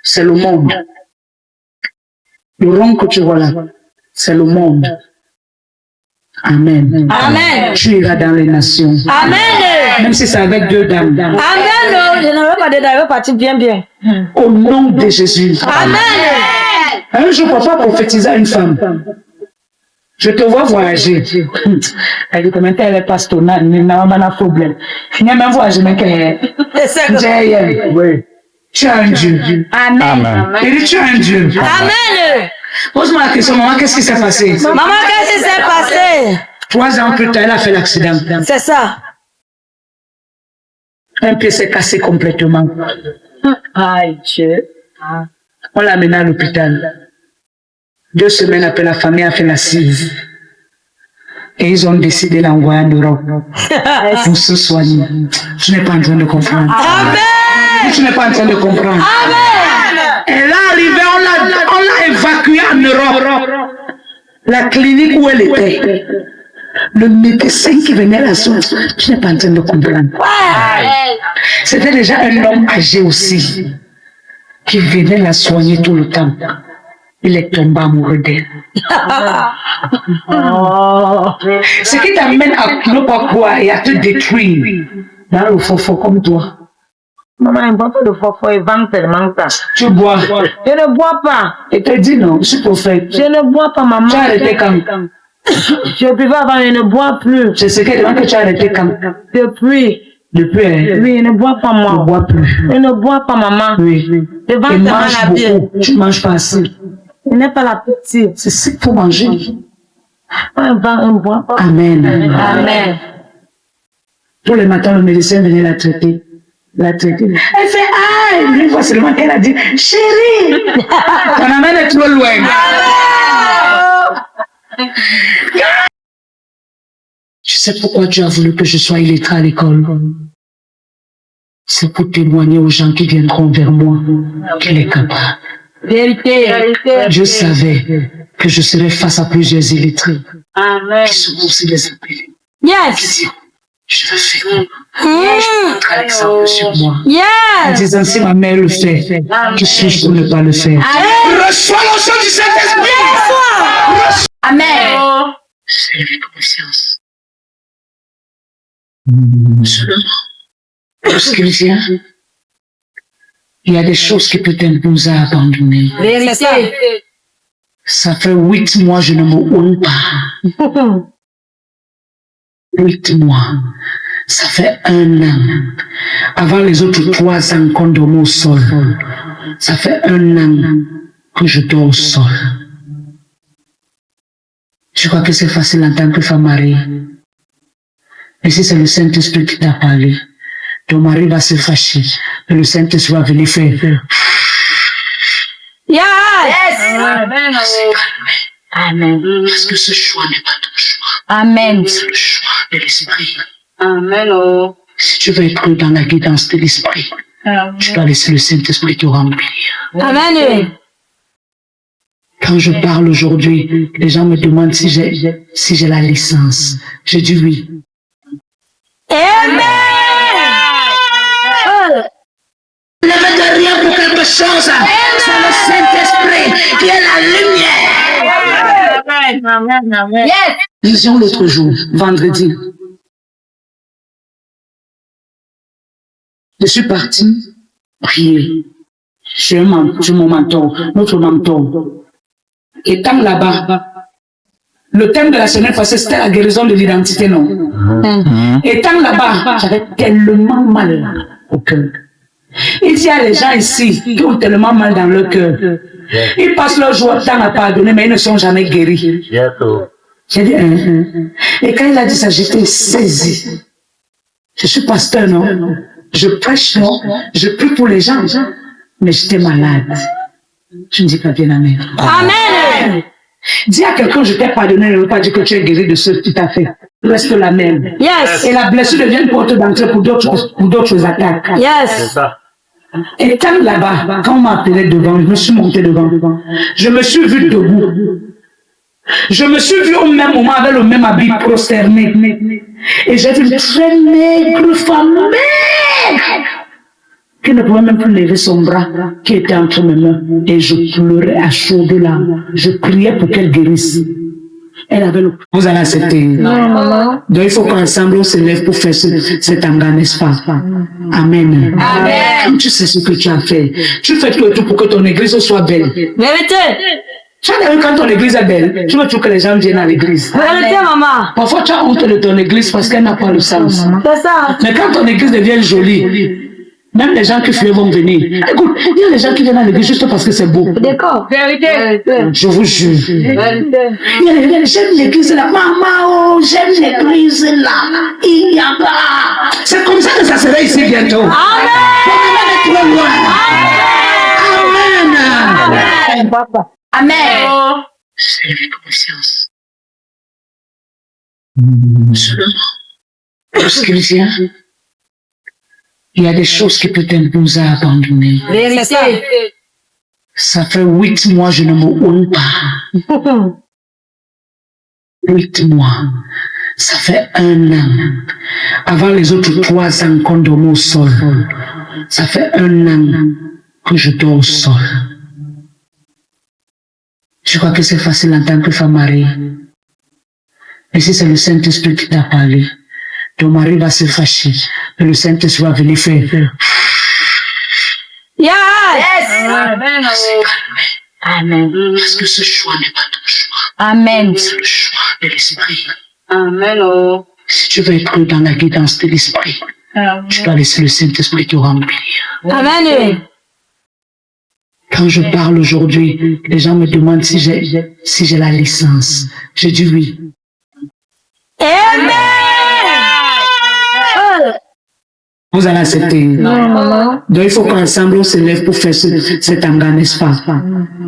c'est le monde. Le rond que tu vois là, c'est le monde. Amen. Amen. Tu iras dans les nations. Amen. Même si c'est avec 2 dames. Amen. Je ne veux pas de je veux partir bien. Au nom de Jésus. Amen. Un jour, papa prophétisait à une femme. Je te vois voyager. Elle dit comment elle est pasteur, n'a pas de problème. Il n'y a même voyagé, mais qu'elle oui. Tu as un Dieu. Amen. Il dit tu as un Dieu. Amen. Pose-moi la question, maman, qu'est-ce qui s'est passé? Maman, qu'est-ce qui s'est passé? 3 ans plus tard, elle a fait l'accident. C'est ça. Un pied s'est cassé complètement. Aïe, Dieu. On l'a amené à l'hôpital. 2 semaines après, la famille a fait l'assise. Et ils ont décidé d'envoyer en Europe pour se soigner. Tu n'es pas en train de comprendre. Amen. Tu n'es pas en train de comprendre. Amen. Elle est arrivée, on l'a évacuée en Europe. La clinique où elle était. Le médecin qui venait la soigner, tu n'es pas en train de comprendre. C'était déjà un homme âgé aussi, qui venait la soigner tout le temps. Il est tombé amoureux d'elle. Ce qui t'amène à ne pas croire et à te détruire dans le faux comme toi. Maman, il ne boit pas de faux et vend tellement ça. Tu bois. Je ne bois pas. Et te dis non, je suis prophète. Je ne bois pas, maman. Tu as arrêté quand? Je buvais avant, je ne bois plus. C'est ce qui demande que tu as arrêté quand? Depuis. Depuis, hein? Oui, je ne bois pas, moi. Je ne bois plus. Je ne bois pas, maman. Oui. Je vends Et tellement mange la bière. beaucoup. Tu ne manges pas assez. Je n'ai pas la petite. C'est ce qu'il faut manger. On ne boit pas. Amen. Amen. Tous les matins, le médecin venait la traiter. Elle fait aïe! Une fois seulement qu'elle a dit chérie! Ton amène est trop loin. Tu sais pourquoi tu as voulu que je sois illettrée à l'école? C'est pour témoigner aux gens qui viendront vers moi qu'elle est capable. Vérité. Je savais que je serais face à plusieurs illettrés. Amen. Qui seront aussi des appelés. Yes. Je vais faire je montre l'exemple sur moi. En Yes. disant si ma mère le fait, je suis pour ne pas le faire. Reçois l'onction du Saint-Esprit. Amen. C'est une conscience. Seulement, lorsqu'il vient, il y a des choses qui peut-être nous a abandonnées. Vérité. Ça fait 8 mois, je ne me honte pas. 8 mois. Ça fait 1 an. Avant les autres 3 ans qu'on dormait au sol. Ça fait 1 an que je dors au sol. Je crois que c'est facile en tant que femme mariée. Et si c'est le Saint-Esprit qui t'a parlé, ton mari va se fâcher. Et le Saint-Esprit va venir faire. Yes. Amen. Amen. Parce que ce choix n'est pas ton choix. Amen. C'est le choix de l'Esprit. Amen. Si tu veux être dans la guidance de l'Esprit, tu dois laisser le Saint-Esprit te remplir. Amen. Quand je parle aujourd'hui, les gens me demandent si j'ai la licence. Je dis oui. Amen. Ne me de rien pour quelque chose. C'est le Saint-Esprit qui est la lumière. Yes. Vision l'autre jour, vendredi. Je suis partie prier sur mon mentor, notre mentor. Étant là-bas, le thème de la semaine passée, c'était la guérison de l'identité, non? Étant là-bas, j'avais tellement mal au cœur. Il y a les gens ici qui ont tellement mal dans leur cœur. Ils passent leur jour temps à pardonner, mais ils ne sont jamais guéris. J'ai dit, Et quand il a dit ça, j'étais saisie. Je suis pasteur, non? Je prêche, non? Je prie pour les gens, mais j'étais malade. Je ne dis pas bien amen. Amen. Dis à quelqu'un, je t'ai pardonné, ne veut pas dire que tu es guéri de ce que tu as fait. Reste la même. Yes. Et la blessure devient une porte d'entrée pour d'autres attaques. Yes. Étant là-bas, quand on m'a appelé devant, je me suis monté devant. Je me suis vu debout. Je me suis vu au même moment avec le même habit prosterné. Et j'ai vu une très maigre femme, maigre, qui ne pouvait même plus lever son bras, qui était entre mes mains. Et je pleurais à chaudes larmes. Je priais pour qu'elle guérisse. Elle avait le... Vous allez accepter. Non. Donc il faut qu'ensemble on se lève pour faire cet engagement, n'est-ce pas? Amen. Amen. Tu sais ce que tu as fait. Tu fais tout et tout pour que ton église soit belle. Vérité. Tu as vu quand ton église est belle, tu veux tout que les gens viennent à l'église. Vérité, maman. Parfois tu as honte de ton église parce qu'elle n'a pas le sens. C'est ça. Mais quand ton église devient jolie, même les gens qui fuient vont venir. Écoute, il y a les gens qui viennent à l'église juste parce que c'est beau. D'accord. Vérité. Je vous jure. Vérité. J'aime l'église là. Maman, oh, j'aime l'église là. Il y a pas. C'est comme ça que ça sera ici bientôt. Amen. On est trop loin. Amen. Papa. Amen. C'est une conscience. Seulement, lorsqu'il vient, il y a des choses qui peut-être nous a abandonnées. Vérité. Ça fait 8 mois, je ne me honte pas. 8 mois. Ça fait 1 an. Avant les autres 3 ans qu'on dormait au sol. Ça fait 1 an que je dors au sol. Je crois que c'est facile en tant que femme mariée. Et si c'est le Saint-Esprit qui t'a parlé, ton mari va se fâcher. Et le Saint-Esprit va venir faire. Yes. Amen. Amen. Parce que ce choix n'est pas ton choix. Amen. C'est le choix de l'Esprit. Amen. Si tu veux être dans la guidance de l'Esprit, tu dois laisser le Saint-Esprit te remplir. Amen. Quand je parle aujourd'hui, les gens me demandent si j'ai la licence. Je dis oui. Amen. Vous allez accepter. Non. Donc il faut qu'ensemble on se lève pour faire cet engagement, n'est-ce pas?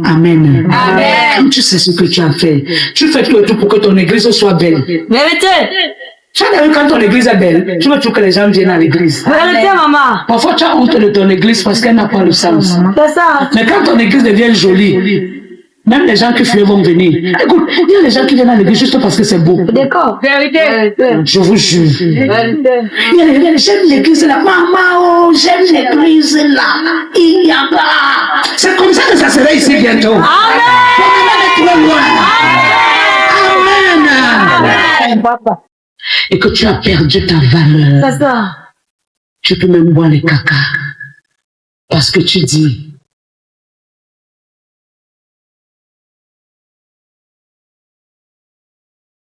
Amen. Amen. Tu sais ce que tu as fait. Tu fais tout et tout pour que ton église soit belle. Vérité. Tu as vu quand ton église est belle, tu veux tout que les gens viennent à l'église. Vérité, maman. Parfois tu as honte de ton église parce qu'elle n'a pas le sens. C'est ça. Mais quand ton église devient jolie, même les gens qui fuient vont venir. Écoute, il y a les gens qui viennent à l'église juste parce que c'est beau. D'accord. Vérité. Je vous jure. Vérité. J'aime l'église là. Maman, oh, j'aime l'église là. Il y a pas. C'est comme ça que ça sera ici bientôt. Amen. On est trop loin. Amen. Papa. Et que tu as perdu ta valeur. C'est ça. Tu peux même boire les caca. Parce que tu dis,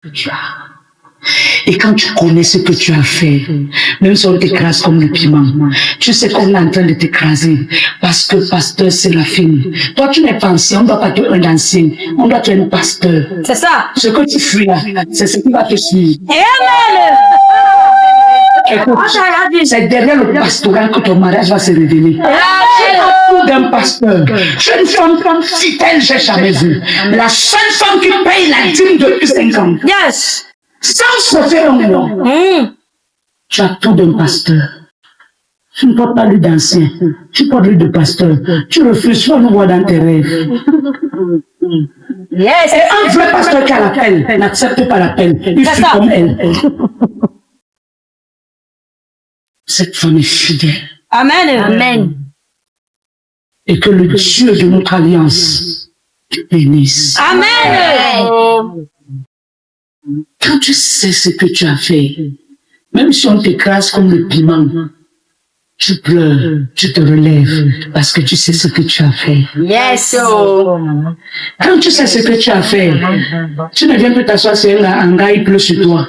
que tu as. Et quand tu connais ce que tu as fait, même si on t'écrase comme le piment, tu sais qu'on est en train de t'écraser. Parce que pasteur, c'est la fille. Toi, tu n'es pas ancien, on ne doit pas être un ancien. On doit être un pasteur. C'est ça. Ce que tu fuis là, c'est ce qui va te suivre. Amen. Écoute, c'est derrière le pastorat que ton mariage va se révéler. D'un pasteur. Je suis une femme fidèle, j'ai jamais vu. La seule femme qui paye la dîme depuis 5 ans. Yes. Sans se faire un nom. Tu as tout d'un pasteur. Tu ne portes pas lui d'ancien. Tu portes lui de pasteur. Tu refuses, tu vas nous voir dans tes rêves. Yes. Et un vrai pasteur qui a l'appel n'accepte pas l'appel. Il fait comme elle. Cette femme est fidèle. Amen. Amen. Et que le Dieu de notre alliance te bénisse. Amen. Quand tu sais ce que tu as fait, même si on t'écrase comme le piment, tu pleures, tu te relèves, parce que tu sais ce que tu as fait. Yes. Quand tu sais ce que tu as fait, tu ne viens plus t'asseoir sur un gars, il pleut sur toi.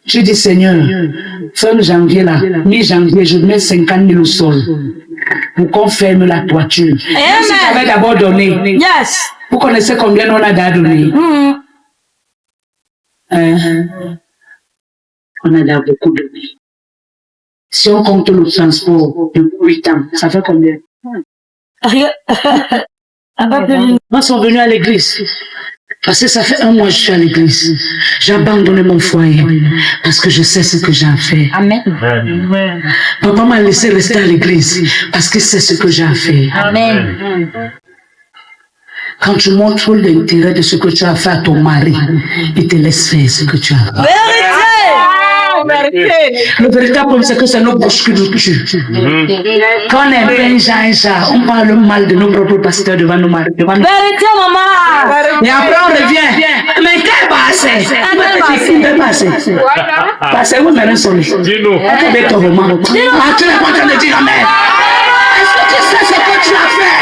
Tu dis, Seigneur, fin janvier là, mi-janvier, je mets 50 000 au sol pour qu'on ferme la toiture. Même si tu avais d'abord donné, Yes. vous connaissez combien on a donné? On a déjà beaucoup donné. Si on compte le transport de 8 ans, ça fait combien? Moi, ils sont venus à l'église. Parce que ça fait 1 mois que je suis à l'église. J'ai abandonné mon foyer. Parce que je sais ce que j'ai fait. Amen. Papa m'a laissé rester à l'église. Parce que c'est ce que j'ai fait. Amen. Quand tu montres l'intérêt de ce que tu as fait à ton mari, il te laisse faire ce que tu as fait. Vérité. Le véritable problème, c'est que c'est nos bouches qui nous tuent. Quand on est on parle mal de nos propres pasteurs devant nos maris. Vérité, maman. Et après, on revient. Mais quel passé? Quel passé? Passé, vous m'avez sonné. Dis-nous. Tu n'es pas en train de dire amen. Est-ce que tu sais ce que tu as fait?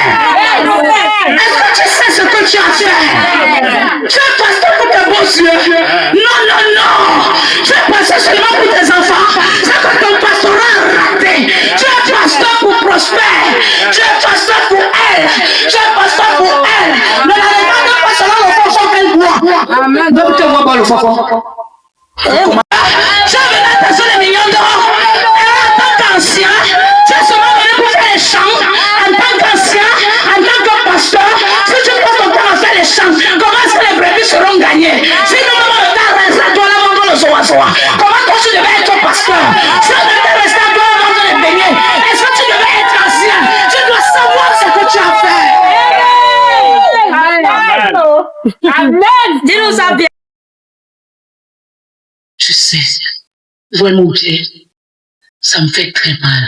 Est-ce que tu sais ce que tu as fait? Tu es pasteur pour tes beaux yeux. Non. Tu es pasteur seulement pour tes enfants. C'est que ton pastorat a raté. Tu es pasteur pour prospérer. Tu es pasteur pour elle. Tu es pasteur pour elle. Ne la regarde pas selon le fond qu'elle voit. Amen. Donc tu ne vois pas le fond. Tu es venu à ta zone de millions d'or. En tant qu'ancien, tu es seulement venu pour faire les chants. En tant qu'ancien, en tant que pasteur, si tu passes ton temps à faire les chants, comment est-ce que les brebis seront gagnées? Si nous avons le temps de rester à toi, là, on va le soir. Comment toi tu devais être pasteur? Si on devait rester à toi, on va le baigner. Est-ce que tu devais être ancien? Tu dois savoir ce que tu as fait. Amen. Dis-nous ça bien. Je sais, vraiment, ça me fait très mal.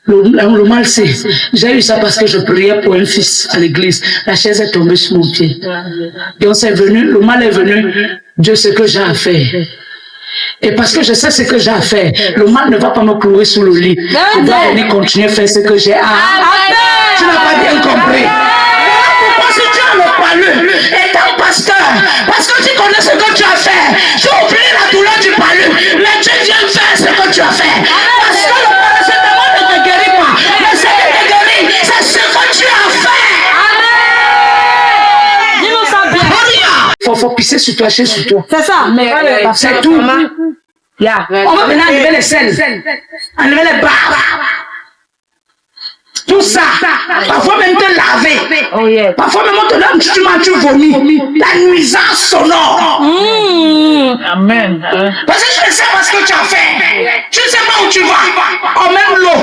Le mal, c'est, j'ai eu ça parce que je priais pour un fils à l'église. La chaise est tombée sur mon pied. Et on s'est venu, le mal est venu, Dieu sait ce que j'ai à faire. Et parce que je sais ce que j'ai à faire, le mal ne va pas me clouer sous le lit. Il va venir continuer à faire ce que j'ai à faire. Tu n'as pas bien compris. Pourquoi si tu as le palu, étant pasteur, parce que tu connais ce que tu as fait, tu oublies la douleur du palu, mais tu viens faire ce que tu as fait. Parce que le palu, c'est tellement ne te guérit pas, mais ce qui te guérit, c'est ce que tu as fait. Amen. Dis-nous ça bien. Faut pisser sur toi, chier sur toi. C'est ça. C'est tout. Yeah. On va venir enlever les selles, enlever les barres. Tout ça, parfois même te laver, parfois même on te donne tu vomis, la nuisance sonore. Amen. Parce que tu ne sais pas ce que tu as fait, tu ne sais pas où tu vas. Oh, même l'eau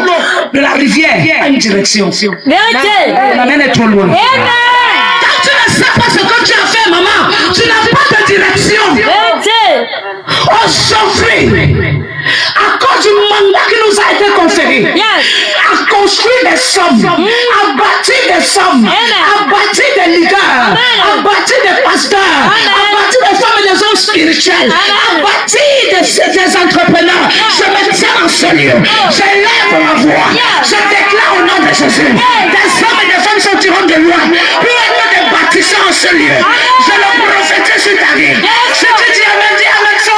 de la rivière a une direction. Vérité. La main est trop loin. Amen. Quand tu ne sais pas ce que tu as fait, maman, tu n'as pas de direction. Vérité. Aujourd'hui, à cause du mandat qui nous a été conféré, à construire des sommes, à bâtir des sommes, à bâtir des leaders, à bâtir des pasteurs, à bâtir des femmes et des hommes spirituels, à bâtir des entrepreneurs. Je me tiens en ce lieu, je lève ma voix, je déclare au nom de Jésus, des hommes et des femmes sortiront de loin pour être des bâtisseurs en ce lieu. Je le prophétise sur ta vie. Si tu dis amen, dis avec ça.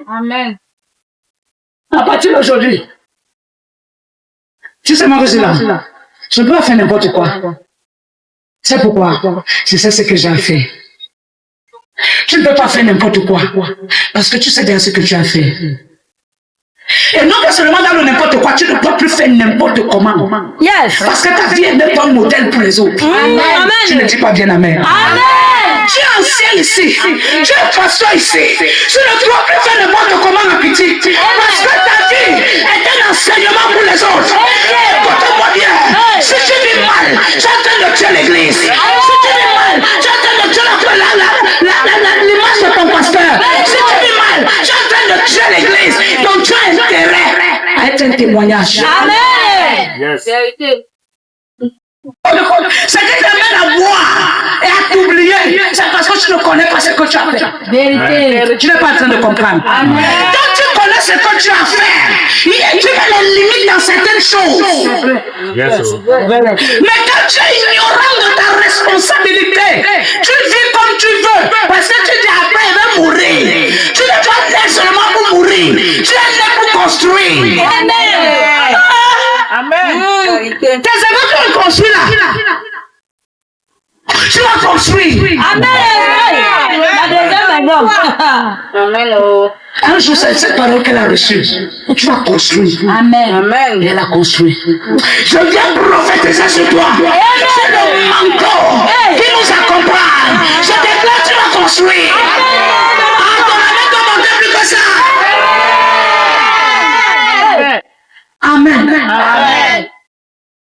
Amen. À partir d'aujourd'hui, tu sais moi que c'est là. Je ne peux pas faire n'importe quoi. C'est pourquoi je sais ce que j'ai fait. Tu ne peux pas faire n'importe quoi. Parce que tu sais bien ce que tu as fait. Et non que seulement dans le n'importe quoi, tu ne peux plus faire n'importe comment. Yes. Parce que ta vie est même un modèle pour les autres. Amen. Tu ne dis pas bien amen. Amen. Tu es ancien ici, tu es pasteur ici, tu ne dois plus faire n'importe comment en petit, parce que ta vie est un enseignement pour les autres. Écoute-moi bien, si tu vis mal, tu es en train de tuer l'église. Si tu vis mal, tu es en train de tuer l'image de ton pasteur. Si tu vis mal, tu es en train de tuer l'église. Donc tu as intérêt à être un témoignage. Amen. Yes. Vérité. Ce qui t'amène à boire et à t'oublier, c'est parce que tu ne connais pas ce que tu as fait. Vérité. Tu n'es pas en train de comprendre. Quand tu connais ce que tu as fait, tu mets les limites dans certaines choses. Yes. Mais quand tu es ignorant de ta responsabilité, tu vis comme tu veux. Parce que tu dis après, il va mourir. Tu n'es pas né seulement pour mourir. Tu es né pour construire. Amen. Tes événements tu vas construire là. Tu vas construire. Amen. La deuxième maison. Amen. Oh. Un jour, c'est cette parole qu'elle a reçue. Tu vas construire. Amen. Et Amen. elle a construit. Je viens prophétiser sur toi. C'est le manteau